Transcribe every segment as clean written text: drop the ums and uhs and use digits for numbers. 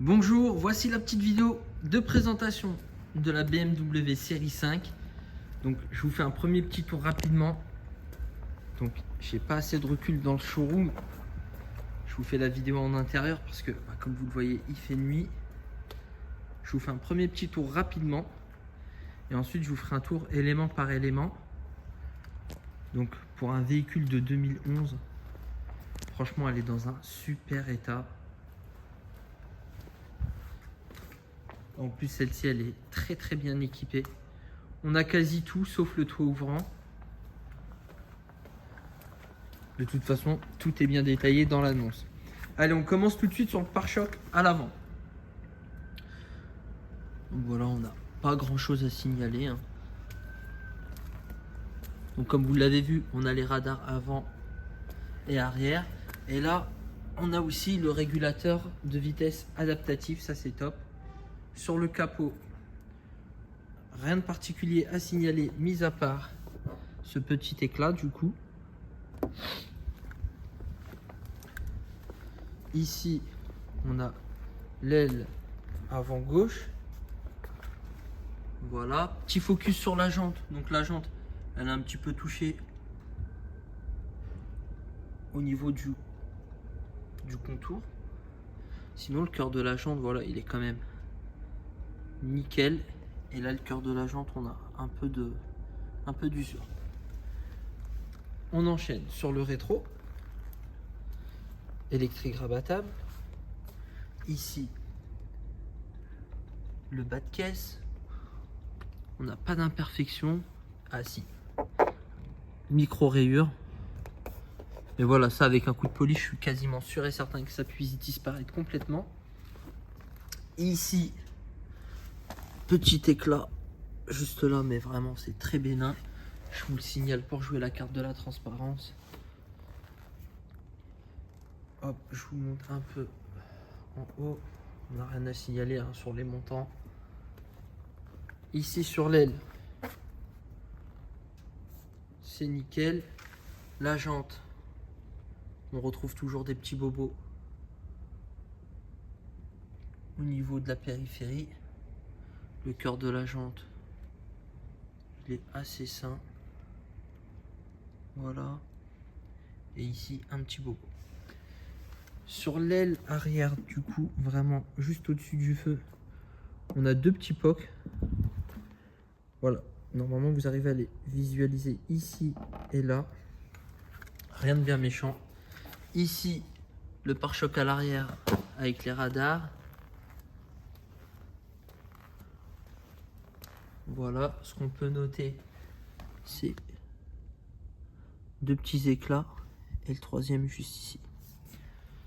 Bonjour, voici la petite vidéo de présentation de la BMW série 5. Donc je vous fais un premier petit tour rapidement. Donc j'ai pas assez de recul dans le showroom. Je vous fais la vidéo en intérieur parce que comme vous le voyez il fait nuit. Je vous fais un premier petit tour rapidement. Et ensuite je vous ferai un tour élément par élément. Donc pour un véhicule de 2011, franchement elle est dans un super état. En plus, celle-ci, elle est très bien équipée. On a quasi tout, sauf le toit ouvrant. De toute façon, tout est bien détaillé dans l'annonce. Allez, on commence tout de suite sur le pare-choc à l'avant. Donc voilà, on n'a pas grand-chose à signaler. Donc comme vous l'avez vu, on a les radars avant et arrière. Et là, on a aussi le régulateur de vitesse adaptatif, ça c'est top. Sur le capot, rien de particulier à signaler, mis à part ce petit éclat du coup. Ici, on a l'aile avant gauche. Voilà, petit focus sur la jante. Donc la jante, elle a un petit peu touché au niveau du contour. Sinon, le cœur de la jante, voilà, il est quand même nickel. Et là, le cœur de la jante, on a un peu d'usure. On enchaîne sur le rétro. Électrique rabattable. Ici, le bas de caisse. On n'a pas d'imperfection. Ah si. Micro rayure. Mais voilà, ça avec un coup de polish, je suis quasiment sûr et certain que ça puisse disparaître complètement. Et ici, petit éclat juste là, mais vraiment c'est très bénin. Je vous le signale pour jouer la carte de la transparence. Hop, je vous montre un peu en haut. On n'a rien à signaler sur les montants. Ici sur l'aile, c'est nickel. La jante, on retrouve toujours des petits bobos au niveau de la périphérie. Le cœur de la jante, il est assez sain. Voilà. Et ici, un petit bobo. Sur l'aile arrière, du coup, vraiment juste au-dessus du feu, on a deux petits pocs. Voilà. Normalement, vous arrivez à les visualiser ici et là. Rien de bien méchant. Ici, le pare-choc à l'arrière avec les radars. Voilà, ce qu'on peut noter, c'est deux petits éclats et le troisième juste ici.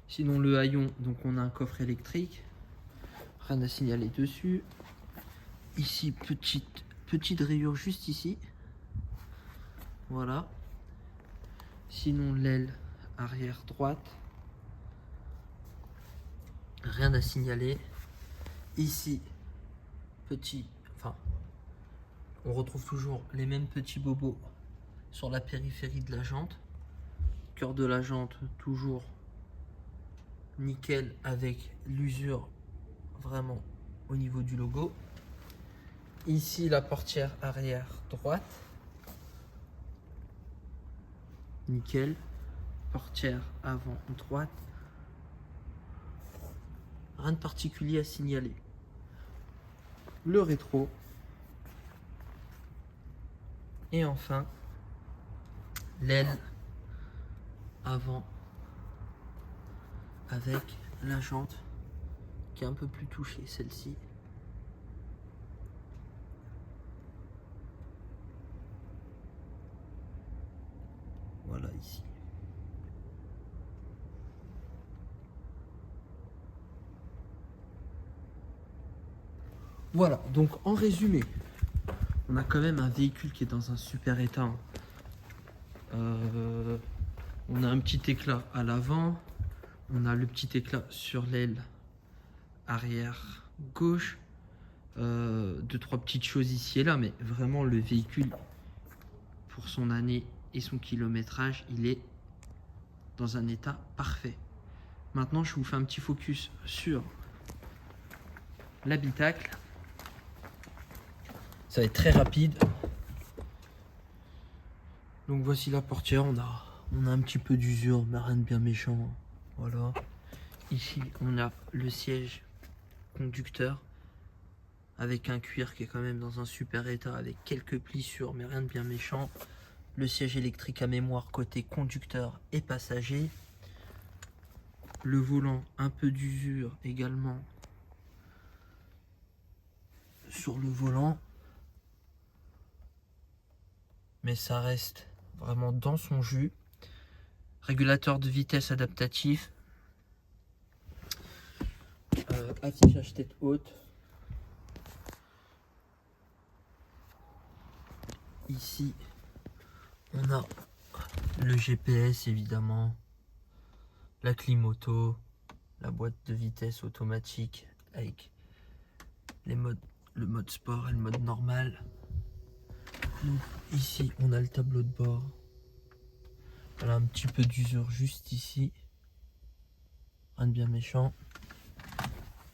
Sinon le haillon, donc on a un coffre électrique, rien à signaler dessus. Ici, petite rayure juste ici. Voilà. Sinon l'aile arrière droite, rien à signaler. Ici, on retrouve toujours les mêmes petits bobos sur la périphérie de la jante. Cœur de la jante, toujours nickel avec l'usure vraiment au niveau du logo. Ici, la portière arrière droite. Nickel. Portière avant droite. Rien de particulier à signaler. Le rétro. Et enfin, l'aile avant avec la jante qui est un peu plus touchée, celle-ci. Voilà ici. Voilà, donc en résumé, on a quand même un véhicule qui est dans un super état. On a un petit éclat à l'avant, on a le petit éclat sur l'aile arrière gauche, deux trois petites choses ici et là, mais vraiment le véhicule pour son année et son kilométrage, il est dans un état parfait. Maintenant, je vous fais un petit focus sur l'habitacle. Ça va être très rapide. Donc voici la portière, on a un petit peu d'usure, mais rien de bien méchant. Voilà. Ici, on a le siège conducteur avec un cuir qui est quand même dans un super état, avec quelques plissures, mais rien de bien méchant. Le siège électrique à mémoire côté conducteur et passager. Le volant, un peu d'usure également sur le volant. Mais ça reste vraiment dans son jus. Régulateur de vitesse adaptatif. Affichage tête haute. Ici, on a le GPS évidemment, la clim auto, la boîte de vitesse automatique avec les modes, le mode sport et le mode normal. Donc, ici, on a le tableau de bord. Voilà, un petit peu d'usure juste ici. Rien de bien méchant.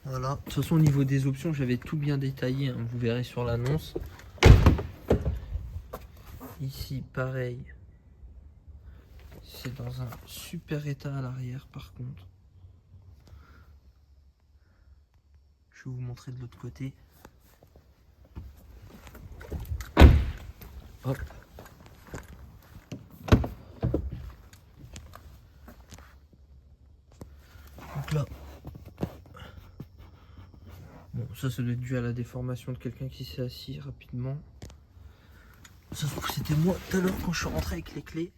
Voilà. De toute façon, au niveau des options, j'avais tout bien détaillé, hein, vous verrez sur l'annonce. Ici, pareil. C'est dans un super état à l'arrière, par contre. Je vais vous montrer de l'autre côté. Hop. Donc là, bon, ça doit être dû à la déformation de quelqu'un qui s'est assis rapidement. Ça se trouve, c'était moi tout à l'heure quand je suis rentré avec les clés.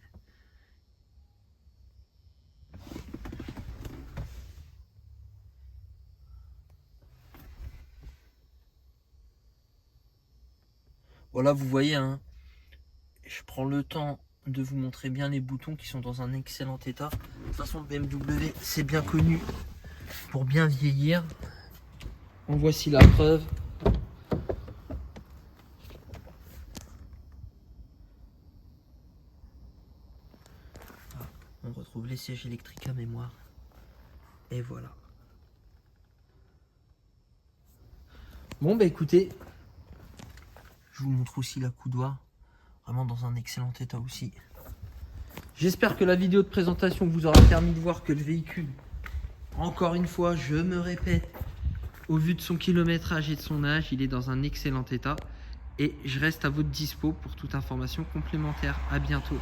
Voilà, vous voyez, hein, je prends le temps de vous montrer bien les boutons qui sont dans un excellent état. De toute façon, le BMW, c'est bien connu pour bien vieillir. En voici la preuve. On retrouve les sièges électriques à mémoire. Et voilà. Bon, bah écoutez, je vous montre aussi la coudoir. Vraiment dans un excellent état aussi. J'espère que la vidéo de présentation vous aura permis de voir que le véhicule, encore une fois, je me répète, au vu de son kilométrage et de son âge, il est dans un excellent état. Et je reste à votre dispo pour toute information complémentaire. À bientôt.